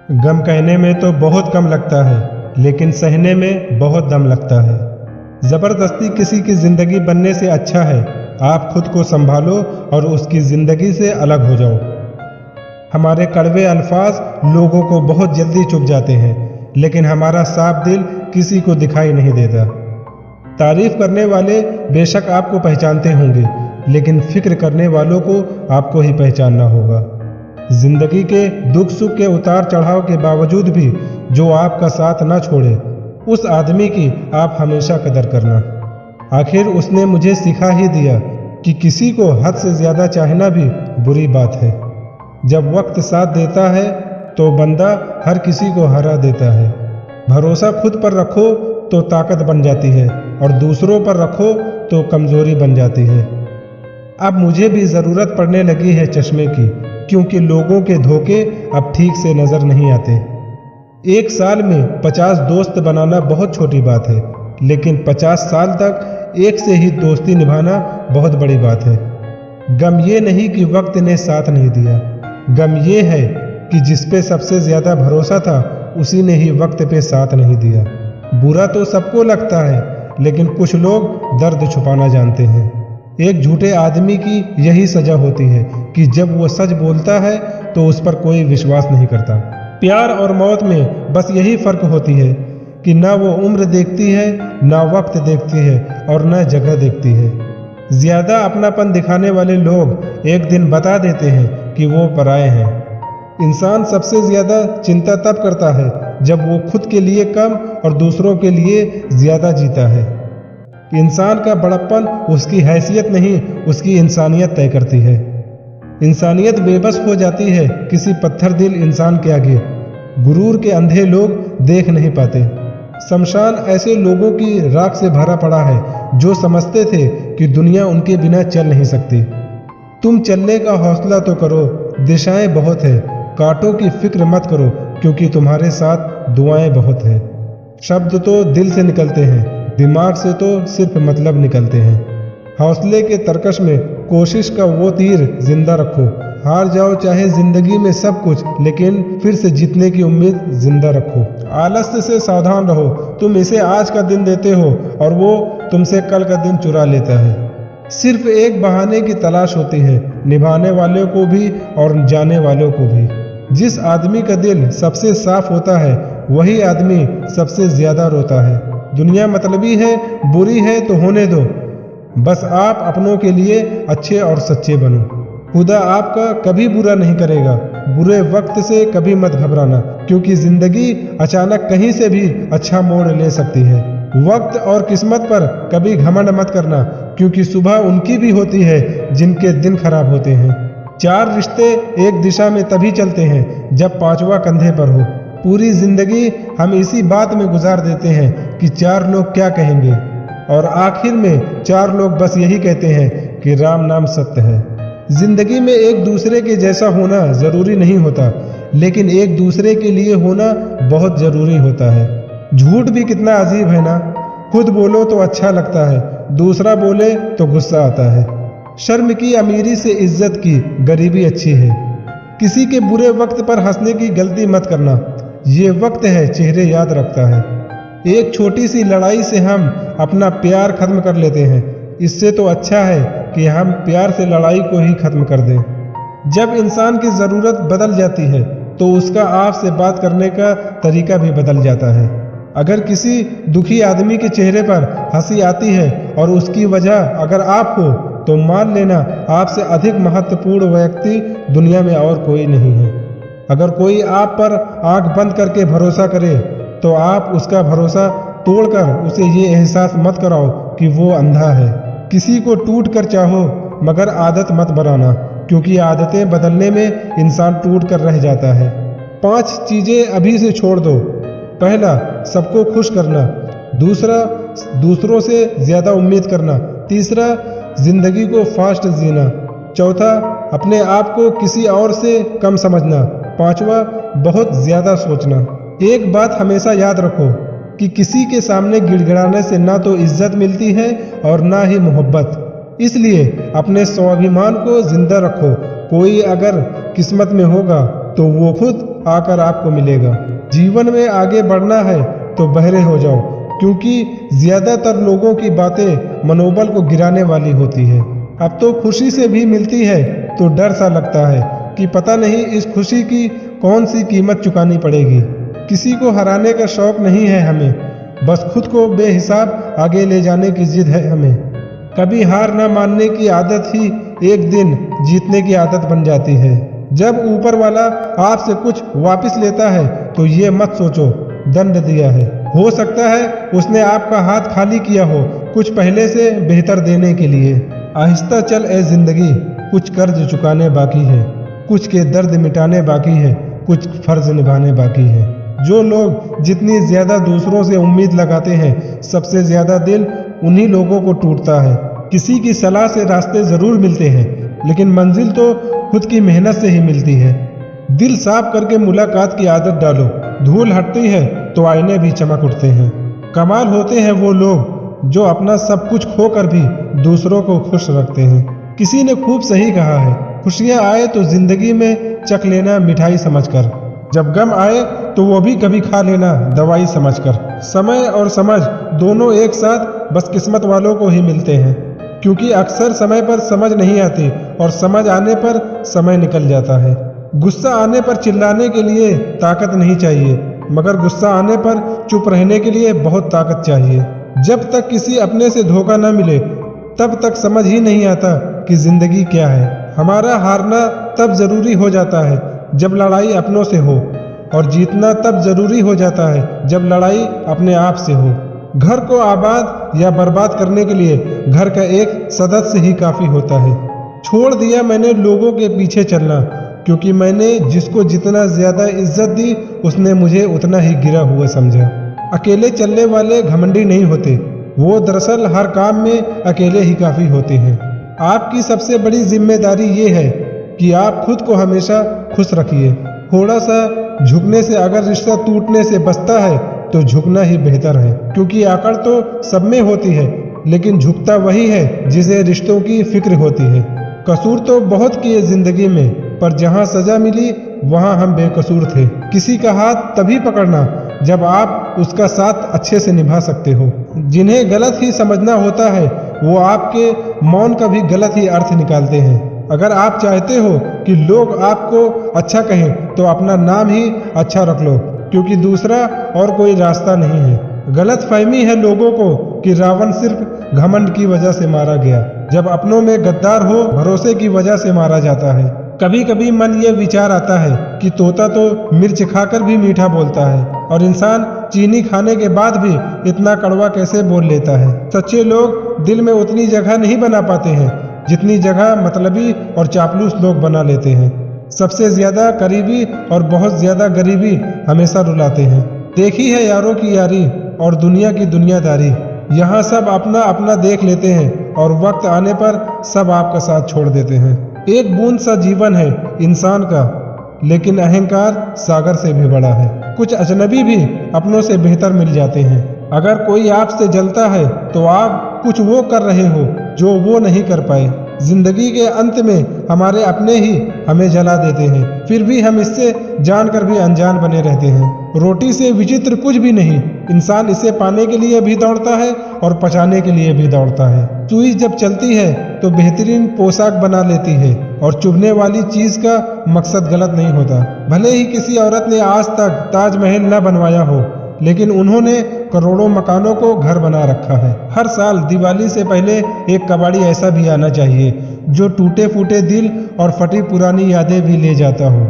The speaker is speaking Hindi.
गम कहने में तो बहुत कम लगता है, लेकिन सहने में बहुत दम लगता है। ज़बरदस्ती किसी की ज़िंदगी बनने से अच्छा है आप खुद को संभालो और उसकी ज़िंदगी से अलग हो जाओ। हमारे कड़वे अल्फाज लोगों को बहुत जल्दी चुभ जाते हैं, लेकिन हमारा साफ दिल किसी को दिखाई नहीं देता। तारीफ करने वाले बेशक आपको पहचानते होंगे, लेकिन फिक्र करने वालों को आपको ही पहचानना होगा। जिंदगी के दुख सुख के उतार चढ़ाव के बावजूद भी जो आपका साथ ना छोड़े, उस आदमी की आप हमेशा कदर करना। आखिर उसने मुझे सिखा ही दिया कि किसी को हद से ज़्यादा चाहना भी बुरी बात है। जब वक्त साथ देता है तो बंदा हर किसी को हरा देता है। भरोसा खुद पर रखो तो ताकत बन जाती है और दूसरों पर रखो तो कमज़ोरी बन जाती है। अब मुझे भी ज़रूरत पड़ने लगी है चश्मे की, क्योंकि लोगों के धोखे अब ठीक से नज़र नहीं आते। एक साल में 50 दोस्त बनाना बहुत छोटी बात है, लेकिन 50 साल तक एक से ही दोस्ती निभाना बहुत बड़ी बात है। गम ये नहीं कि वक्त ने साथ नहीं दिया, गम ये है कि जिस पे सबसे ज़्यादा भरोसा था उसी ने ही वक्त पे साथ नहीं दिया। बुरा तो सबको लगता है, लेकिन कुछ लोग दर्द छुपाना जानते हैं। एक झूठे आदमी की यही सजा होती है कि जब वो सच बोलता है तो उस पर कोई विश्वास नहीं करता। प्यार और मौत में बस यही फ़र्क होती है कि ना वो उम्र देखती है, ना वक्त देखती है और ना जगह देखती है। ज़्यादा अपनापन दिखाने वाले लोग एक दिन बता देते हैं कि वो पराए हैं। इंसान सबसे ज़्यादा चिंता तब करता है जब वो खुद के लिए कम और दूसरों के लिए ज़्यादा जीता है। इंसान का बड़प्पन उसकी हैसियत नहीं, उसकी इंसानियत तय करती है। इंसानियत बेबस हो जाती है किसी पत्थर दिल इंसान के आगे। गुरूर के अंधे लोग देख नहीं पाते। शमशान ऐसे लोगों की राख से भरा पड़ा है जो समझते थे कि दुनिया उनके बिना चल नहीं सकती। तुम चलने का हौसला तो करो, दिशाएं बहुत है, कांटों की फिक्र मत करो, क्योंकि तुम्हारे साथ दुआएं बहुत है। शब्द तो दिल से निकलते हैं, दिमाग से तो सिर्फ मतलब निकलते हैं। हौसले के तरकश में कोशिश का वो तीर जिंदा रखो। हार जाओ चाहे जिंदगी में सब कुछ, लेकिन फिर से जीतने की उम्मीद जिंदा रखो। आलस्य से सावधान रहो, तुम इसे आज का दिन देते हो और वो तुमसे कल का दिन चुरा लेता है। सिर्फ एक बहाने की तलाश होती है, निभाने वाले को भी और जाने वालों को भी। जिस आदमी का दिल सबसे साफ होता है वही आदमी सबसे ज्यादा रोता है। दुनिया मतलबी है, बुरी है तो होने दो, बस आप अपनों के लिए अच्छे और सच्चे बनो। खुदा आपका कभी बुरा नहीं करेगा। बुरे वक्त से कभी मत घबराना, क्योंकि जिंदगी अचानक कहीं से भी अच्छा मोड़ ले सकती है। वक्त और किस्मत पर कभी घमंड मत करना, क्योंकि सुबह उनकी भी होती है जिनके दिन खराब होते हैं। 4 रिश्ते एक दिशा में तभी चलते हैं जब 5वां कंधे पर हो। पूरी जिंदगी हम इसी बात में गुजार देते हैं कि 4 लोग क्या कहेंगे, और आखिर में 4 लोग बस यही कहते हैं कि राम नाम सत्य है। जिंदगी में एक दूसरे के जैसा होना जरूरी नहीं होता, लेकिन एक दूसरे के लिए होना बहुत जरूरी होता है। झूठ भी कितना अजीब है ना। खुद बोलो तो अच्छा लगता है, दूसरा बोले तो गुस्सा आता है। शर्म की अमीरी से इज्जत की गरीबी अच्छी है। किसी के बुरे वक्त पर हंसने की गलती मत करना, ये वक्त है चेहरे याद रखता है। एक छोटी सी लड़ाई से हम अपना प्यार खत्म कर लेते हैं, इससे तो अच्छा है कि हम प्यार से लड़ाई को ही खत्म कर दें। जब इंसान की ज़रूरत बदल जाती है तो उसका आपसे बात करने का तरीका भी बदल जाता है। अगर किसी दुखी आदमी के चेहरे पर हंसी आती है और उसकी वजह अगर आप हो, तो मान लेना आपसे अधिक महत्वपूर्ण व्यक्ति दुनिया में और कोई नहीं है। अगर कोई आप पर आंख बंद करके भरोसा करे तो आप उसका भरोसा तोड़कर उसे ये एहसास मत कराओ कि वो अंधा है। किसी को टूट कर चाहो, मगर आदत मत बनाना, क्योंकि आदतें बदलने में इंसान टूट कर रह जाता है। 5 चीज़ें अभी से छोड़ दो। पहला, सबको खुश करना। दूसरा, दूसरों से ज़्यादा उम्मीद करना। तीसरा, जिंदगी को फास्ट जीना। चौथा, अपने आप को किसी और से कम समझना। 5वां, बहुत ज़्यादा सोचना। एक बात हमेशा याद रखो कि किसी के सामने गिड़गिड़ाने से ना तो इज्जत मिलती है और ना ही मोहब्बत। इसलिए अपने स्वाभिमान को जिंदा रखो। कोई अगर किस्मत में होगा तो वो खुद आकर आपको मिलेगा। जीवन में आगे बढ़ना है तो बहरे हो जाओ, क्योंकि ज्यादातर लोगों की बातें मनोबल को गिराने वाली होती है। अब तो खुशी से भी मिलती है तो डर सा लगता है कि पता नहीं इस खुशी की कौन सी कीमत चुकानी पड़ेगी। किसी को हराने का शौक नहीं है हमें, बस खुद को बेहिसाब आगे ले जाने की जिद है हमें। कभी हार न मानने की आदत ही एक दिन जीतने की आदत बन जाती है। जब ऊपर वाला आपसे कुछ वापस लेता है तो ये मत सोचो दंड दिया है। हो सकता है उसने आपका हाथ खाली किया हो कुछ पहले से बेहतर देने के लिए। आहिस्ता चल ए जिंदगी, कुछ कर्ज चुकाने बाकी है, कुछ के दर्द मिटाने बाकी है, कुछ फर्ज निभाने बाकी है। जो लोग जितनी ज्यादा दूसरों से उम्मीद लगाते हैं, सबसे ज्यादा दिल उन्हीं लोगों को टूटता है। किसी की सलाह से रास्ते जरूर मिलते हैं, लेकिन मंजिल तो खुद की मेहनत से ही मिलती है। दिल साफ करके मुलाकात की आदत डालो, धूल हटती है तो आईने भी चमक उठते हैं। कमाल होते हैं वो लोग जो अपना सब कुछ खोकर भी दूसरों को खुश रखते हैं। किसी ने खूब सही कहा है, खुशियां आए तो जिंदगी में चख लेना मिठाई समझकर, जब गम आए तो वो भी कभी खा लेना दवाई समझकर। समय और समझ दोनों एक साथ बस किस्मत वालों को ही मिलते हैं, क्योंकि अक्सर समय पर समझ नहीं आती और समझ आने पर समय निकल जाता है। गुस्सा आने पर चिल्लाने के लिए ताकत नहीं चाहिए, मगर गुस्सा आने पर चुप रहने के लिए बहुत ताकत चाहिए। जब तक किसी अपने से धोखा न मिले तब तक समझ ही नहीं आता कि जिंदगी क्या है। हमारा हारना तब जरूरी हो जाता है जब लड़ाई अपनों से हो, और जीतना तब जरूरी हो जाता है जब लड़ाई अपने आप से हो। घर को आबाद या बर्बाद करने के लिए घर का एक सदस्य ही काफी होता है। छोड़ दिया मैंने लोगों के पीछे चलना, क्योंकि मैंने जिसको जितना ज्यादा इज्जत दी उसने मुझे उतना ही गिरा हुआ समझा। अकेले चलने वाले घमंडी नहीं होते, वो दरअसल हर काम में अकेले ही काफी होते हैं। आपकी सबसे बड़ी जिम्मेदारी ये है कि आप खुद को हमेशा खुश रखिए। थोड़ा सा झुकने से अगर रिश्ता टूटने से बचता है तो झुकना ही बेहतर है, क्योंकि आकड़ तो सब में होती है, लेकिन झुकता वही है जिसे रिश्तों की फिक्र होती है। कसूर तो बहुत किए जिंदगी में, पर जहाँ सजा मिली वहाँ हम बेकसूर थे। किसी का हाथ तभी पकड़ना जब आप उसका साथ अच्छे से निभा सकते हो। जिन्हें गलत ही समझना होता है वो आपके मौन का भी गलत ही अर्थ निकालते हैं। अगर आप चाहते हो कि लोग आपको अच्छा कहें तो अपना नाम ही अच्छा रख लो, क्योंकि दूसरा और कोई रास्ता नहीं है। गलत फहमी है लोगों को कि रावण सिर्फ घमंड की वजह से मारा गया, जब अपनों में गद्दार हो भरोसे की वजह से मारा जाता है। कभी कभी मन ये विचार आता है कि तोता तो मिर्च खाकर भी मीठा बोलता है, और इंसान चीनी खाने के बाद भी इतना कड़वा कैसे बोल लेता है। सच्चे लोग दिल में उतनी जगह नहीं बना पाते हैं जितनी जगह मतलबी और चापलूस लोग बना लेते हैं। सबसे ज्यादा करीबी और बहुत ज्यादा गरीबी हमेशा रुलाते हैं। देखी है यारों की यारी और दुनिया की दुनियादारी, यहाँ सब अपना अपना देख लेते हैं और वक्त आने पर सब आपका साथ छोड़ देते हैं। एक बूंद सा जीवन है इंसान का, लेकिन अहंकार सागर से भी बड़ा है। कुछ अजनबी भी अपनों से बेहतर मिल जाते हैं। अगर कोई आपसे जलता है तो आप कुछ वो कर रहे हो जो वो नहीं कर पाए। जिंदगी के अंत में हमारे अपने ही हमें जला देते हैं, फिर भी हम इससे जानकर भी अनजान बने रहते हैं। रोटी से विचित्र कुछ भी नहीं, इंसान इसे पाने के लिए भी दौड़ता है और पचाने के लिए भी दौड़ता है। सुई जब चलती है तो बेहतरीन पोशाक बना लेती है, और चुभने वाली चीज का मकसद गलत नहीं होता। भले ही किसी औरत ने आज तक ताजमहल न बनवाया हो, लेकिन उन्होंने करोड़ों मकानों को घर बना रखा है। हर साल दिवाली से पहले एक कबाड़ी ऐसा भी आना चाहिए जो टूटे फूटे दिल और फटी पुरानी यादें भी ले जाता हो।